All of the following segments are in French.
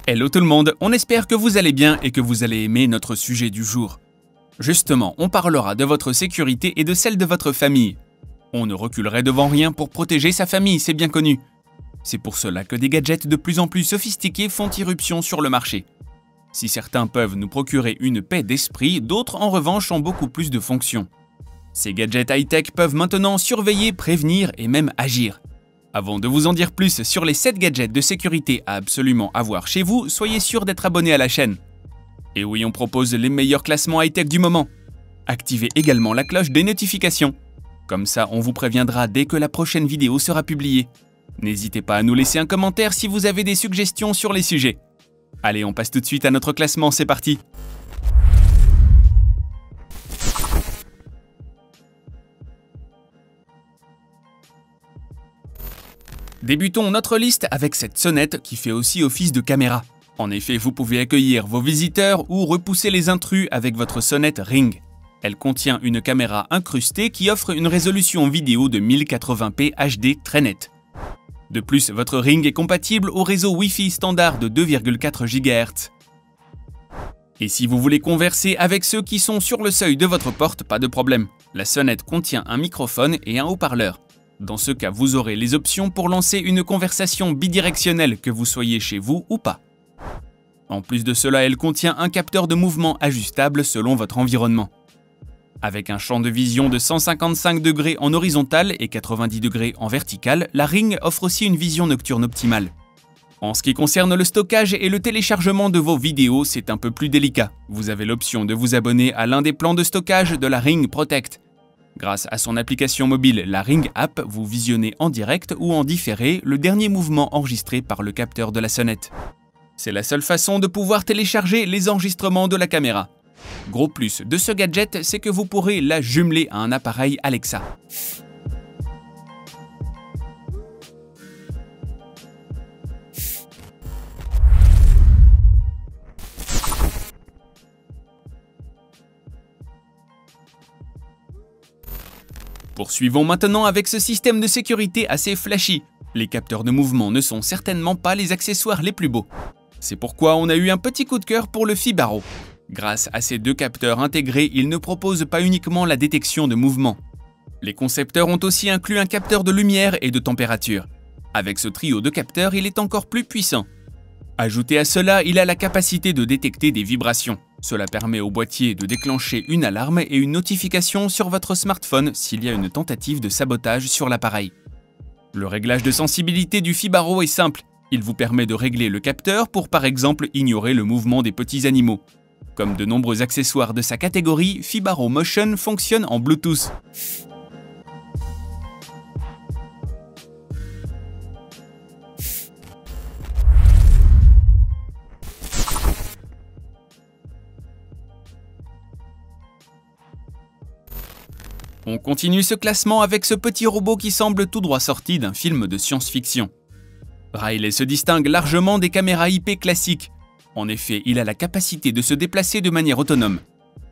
Hello tout le monde, on espère que vous allez bien et que vous allez aimer notre sujet du jour. Justement, on parlera de votre sécurité et de celle de votre famille. On ne reculerait devant rien pour protéger sa famille, c'est bien connu. C'est pour cela que des gadgets de plus en plus sophistiqués font irruption sur le marché. Si certains peuvent nous procurer une paix d'esprit, d'autres en revanche ont beaucoup plus de fonctions. Ces gadgets high-tech peuvent maintenant surveiller, prévenir et même agir. Avant de vous en dire plus sur les 7 gadgets de sécurité à absolument avoir chez vous, soyez sûr d'être abonné à la chaîne. Et oui, on propose les meilleurs classements high-tech du moment. Activez également la cloche des notifications. Comme ça, on vous préviendra dès que la prochaine vidéo sera publiée. N'hésitez pas à nous laisser un commentaire si vous avez des suggestions sur les sujets. Allez, on passe tout de suite à notre classement, c'est parti! Débutons notre liste avec cette sonnette qui fait aussi office de caméra. En effet, vous pouvez accueillir vos visiteurs ou repousser les intrus avec votre sonnette Ring. Elle contient une caméra incrustée qui offre une résolution vidéo de 1080p HD très nette. De plus, votre Ring est compatible au réseau Wi-Fi standard de 2,4 GHz. Et si vous voulez converser avec ceux qui sont sur le seuil de votre porte, pas de problème. La sonnette contient un microphone et un haut-parleur. Dans ce cas, vous aurez les options pour lancer une conversation bidirectionnelle, que vous soyez chez vous ou pas. En plus de cela, elle contient un capteur de mouvement ajustable selon votre environnement. Avec un champ de vision de 155 degrés en horizontal et 90 degrés en vertical, la Ring offre aussi une vision nocturne optimale. En ce qui concerne le stockage et le téléchargement de vos vidéos, c'est un peu plus délicat. Vous avez l'option de vous abonner à l'un des plans de stockage de la Ring Protect. Grâce à son application mobile, la Ring App, vous visionnez en direct ou en différé le dernier mouvement enregistré par le capteur de la sonnette. C'est la seule façon de pouvoir télécharger les enregistrements de la caméra. Gros plus de ce gadget, c'est que vous pourrez la jumeler à un appareil Alexa. Poursuivons maintenant avec ce système de sécurité assez flashy. Les capteurs de mouvement ne sont certainement pas les accessoires les plus beaux. C'est pourquoi on a eu un petit coup de cœur pour le Fibaro. Grâce à ces 2 capteurs intégrés, ils ne proposent pas uniquement la détection de mouvement. Les concepteurs ont aussi inclus un capteur de lumière et de température. Avec ce trio de capteurs, il est encore plus puissant. Ajouté à cela, il a la capacité de détecter des vibrations. Cela permet au boîtier de déclencher une alarme et une notification sur votre smartphone s'il y a une tentative de sabotage sur l'appareil. Le réglage de sensibilité du Fibaro est simple. Il vous permet de régler le capteur pour par exemple ignorer le mouvement des petits animaux. Comme de nombreux accessoires de sa catégorie, Fibaro Motion fonctionne en Bluetooth. On continue ce classement avec ce petit robot qui semble tout droit sorti d'un film de science-fiction. Riley se distingue largement des caméras IP classiques. En effet, il a la capacité de se déplacer de manière autonome.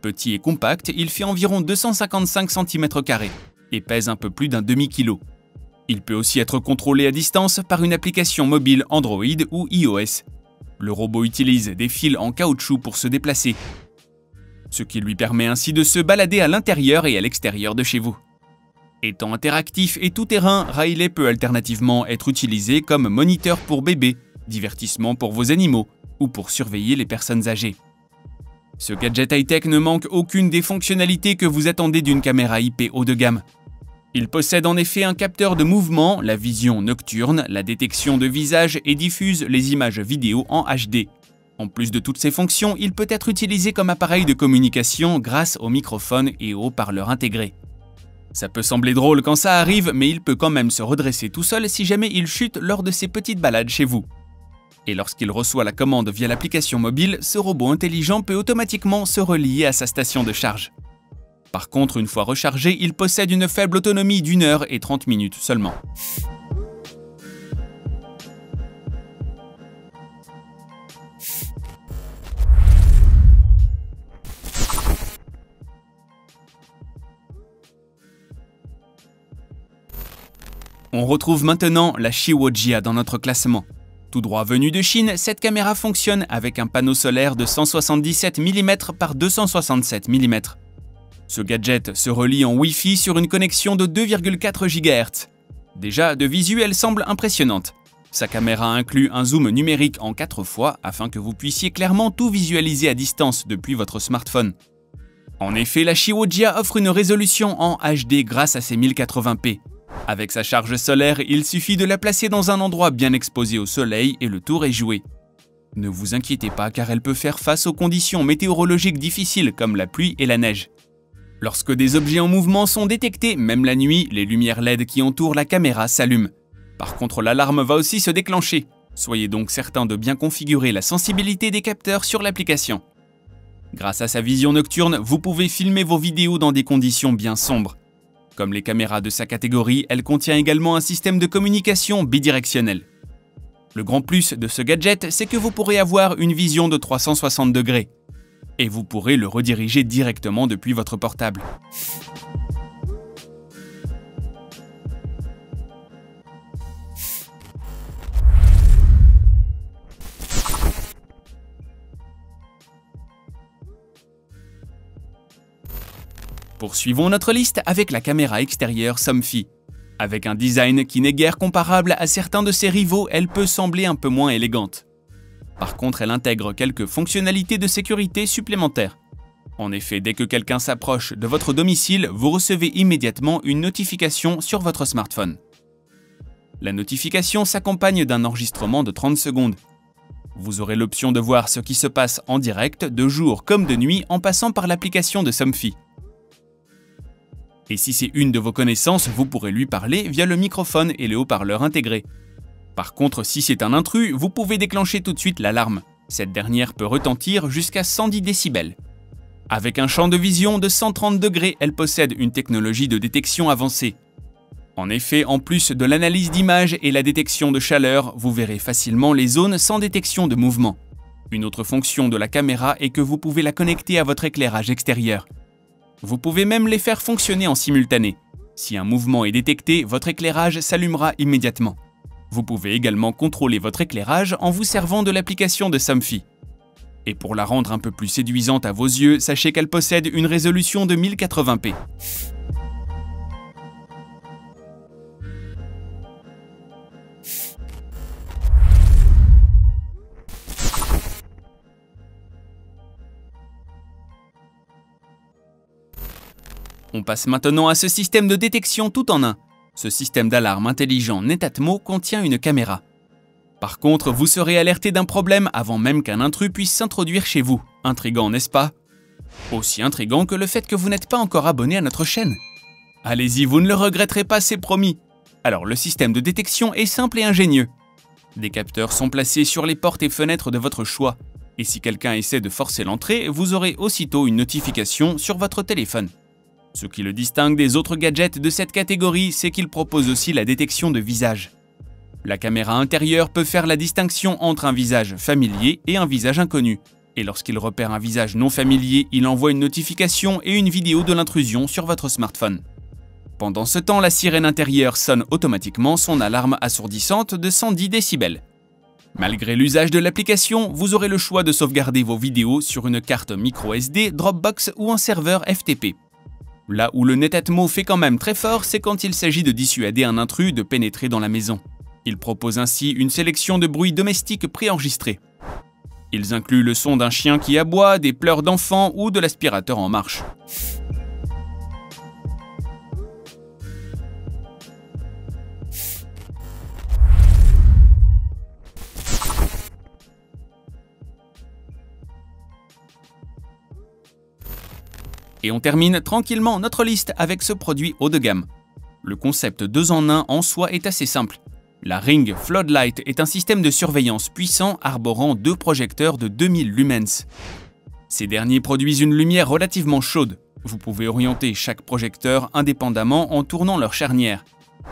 Petit et compact, il fait environ 255 cm² et pèse un peu plus d'un demi-kilo. Il peut aussi être contrôlé à distance par une application mobile Android ou iOS. Le robot utilise des fils en caoutchouc pour se déplacer, ce qui lui permet ainsi de se balader à l'intérieur et à l'extérieur de chez vous. Étant interactif et tout-terrain, Riley peut alternativement être utilisé comme moniteur pour bébés, divertissement pour vos animaux ou pour surveiller les personnes âgées. Ce gadget high-tech ne manque aucune des fonctionnalités que vous attendez d'une caméra IP haut de gamme. Il possède en effet un capteur de mouvement, la vision nocturne, la détection de visage et diffuse les images vidéo en HD. En plus de toutes ces fonctions, il peut être utilisé comme appareil de communication grâce au microphone et au haut-parleur intégré. Ça peut sembler drôle quand ça arrive, mais il peut quand même se redresser tout seul si jamais il chute lors de ses petites balades chez vous. Et lorsqu'il reçoit la commande via l'application mobile, ce robot intelligent peut automatiquement se relier à sa station de charge. Par contre, une fois rechargé, il possède une faible autonomie d'1 heure et 30 minutes seulement. On retrouve maintenant la Shiwo Jia dans notre classement. Tout droit venu de Chine, cette caméra fonctionne avec un panneau solaire de 177 mm par 267 mm. Ce gadget se relie en Wi-Fi sur une connexion de 2,4 GHz. Déjà, de visu, elle semble impressionnante. Sa caméra inclut un zoom numérique en 4 fois afin que vous puissiez clairement tout visualiser à distance depuis votre smartphone. En effet, la Shiwojia offre une résolution en HD grâce à ses 1080p. Avec sa charge solaire, il suffit de la placer dans un endroit bien exposé au soleil et le tour est joué. Ne vous inquiétez pas car elle peut faire face aux conditions météorologiques difficiles comme la pluie et la neige. Lorsque des objets en mouvement sont détectés, même la nuit, les lumières LED qui entourent la caméra s'allument. Par contre, l'alarme va aussi se déclencher. Soyez donc certain de bien configurer la sensibilité des capteurs sur l'application. Grâce à sa vision nocturne, vous pouvez filmer vos vidéos dans des conditions bien sombres. Comme les caméras de sa catégorie, elle contient également un système de communication bidirectionnel. Le grand plus de ce gadget, c'est que vous pourrez avoir une vision de 360 degrés. Et vous pourrez le rediriger directement depuis votre portable. Poursuivons notre liste avec la caméra extérieure Somfy. Avec un design qui n'est guère comparable à certains de ses rivaux, elle peut sembler un peu moins élégante. Par contre, elle intègre quelques fonctionnalités de sécurité supplémentaires. En effet, dès que quelqu'un s'approche de votre domicile, vous recevez immédiatement une notification sur votre smartphone. La notification s'accompagne d'un enregistrement de 30 secondes. Vous aurez l'option de voir ce qui se passe en direct, de jour comme de nuit, en passant par l'application de Somfy. Et si c'est une de vos connaissances, vous pourrez lui parler via le microphone et le haut-parleur intégré. Par contre, si c'est un intrus, vous pouvez déclencher tout de suite l'alarme. Cette dernière peut retentir jusqu'à 110 décibels. Avec un champ de vision de 130 degrés, elle possède une technologie de détection avancée. En effet, en plus de l'analyse d'image et la détection de chaleur, vous verrez facilement les zones sans détection de mouvement. Une autre fonction de la caméra est que vous pouvez la connecter à votre éclairage extérieur. Vous pouvez même les faire fonctionner en simultané. Si un mouvement est détecté, votre éclairage s'allumera immédiatement. Vous pouvez également contrôler votre éclairage en vous servant de l'application de Somfy. Et pour la rendre un peu plus séduisante à vos yeux, sachez qu'elle possède une résolution de 1080p. On passe maintenant à ce système de détection tout en un. Ce système d'alarme intelligent Netatmo contient une caméra. Par contre, vous serez alerté d'un problème avant même qu'un intrus puisse s'introduire chez vous. Intriguant, n'est-ce pas? Aussi intriguant que le fait que vous n'êtes pas encore abonné à notre chaîne. Allez-y, vous ne le regretterez pas, c'est promis. Alors, le système de détection est simple et ingénieux. Des capteurs sont placés sur les portes et fenêtres de votre choix. Et si quelqu'un essaie de forcer l'entrée, vous aurez aussitôt une notification sur votre téléphone. Ce qui le distingue des autres gadgets de cette catégorie, c'est qu'il propose aussi la détection de visage. La caméra intérieure peut faire la distinction entre un visage familier et un visage inconnu. Et lorsqu'il repère un visage non familier, il envoie une notification et une vidéo de l'intrusion sur votre smartphone. Pendant ce temps, la sirène intérieure sonne automatiquement son alarme assourdissante de 110 décibels. Malgré l'usage de l'application, vous aurez le choix de sauvegarder vos vidéos sur une carte microSD, Dropbox ou un serveur FTP. Là où le Netatmo fait quand même très fort, c'est quand il s'agit de dissuader un intrus de pénétrer dans la maison. Il propose ainsi une sélection de bruits domestiques préenregistrés. Ils incluent le son d'un chien qui aboie, des pleurs d'enfants ou de l'aspirateur en marche. Et on termine tranquillement notre liste avec ce produit haut de gamme. Le concept 2 en 1 en soi est assez simple. La Ring Floodlight est un système de surveillance puissant arborant 2 projecteurs de 2000 lumens. Ces derniers produisent une lumière relativement chaude. Vous pouvez orienter chaque projecteur indépendamment en tournant leur charnière.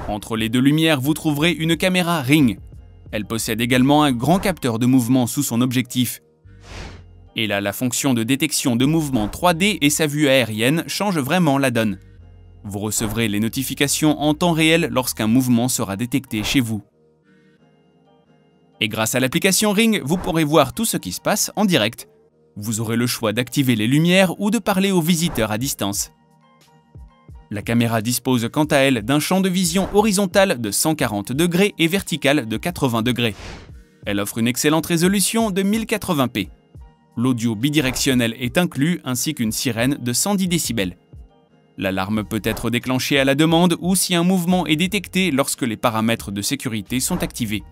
Entre les 2 lumières, vous trouverez une caméra Ring. Elle possède également un grand capteur de mouvement sous son objectif. Et là, la fonction de détection de mouvement 3D et sa vue aérienne changent vraiment la donne. Vous recevrez les notifications en temps réel lorsqu'un mouvement sera détecté chez vous. Et grâce à l'application Ring, vous pourrez voir tout ce qui se passe en direct. Vous aurez le choix d'activer les lumières ou de parler aux visiteurs à distance. La caméra dispose quant à elle d'un champ de vision horizontal de 140 degrés et vertical de 80 degrés. Elle offre une excellente résolution de 1080p. L'audio bidirectionnel est inclus ainsi qu'une sirène de 110 décibels. L'alarme peut être déclenchée à la demande ou si un mouvement est détecté lorsque les paramètres de sécurité sont activés.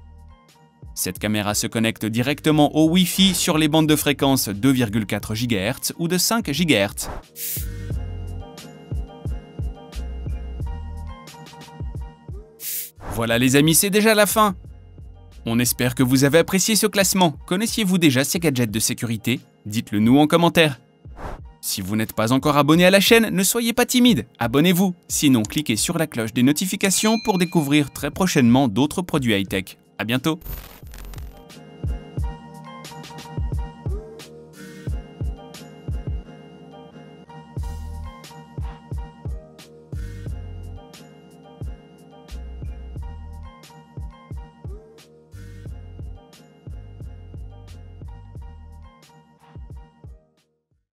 Cette caméra se connecte directement au Wi-Fi sur les bandes de fréquence 2,4 GHz ou de 5 GHz. Voilà les amis, c'est déjà la fin. On espère que vous avez apprécié ce classement. Connaissiez-vous déjà ces gadgets de sécurité? Dites-le nous en commentaire. Si vous n'êtes pas encore abonné à la chaîne, ne soyez pas timide, abonnez-vous. Sinon, cliquez sur la cloche des notifications pour découvrir très prochainement d'autres produits high-tech. À bientôt.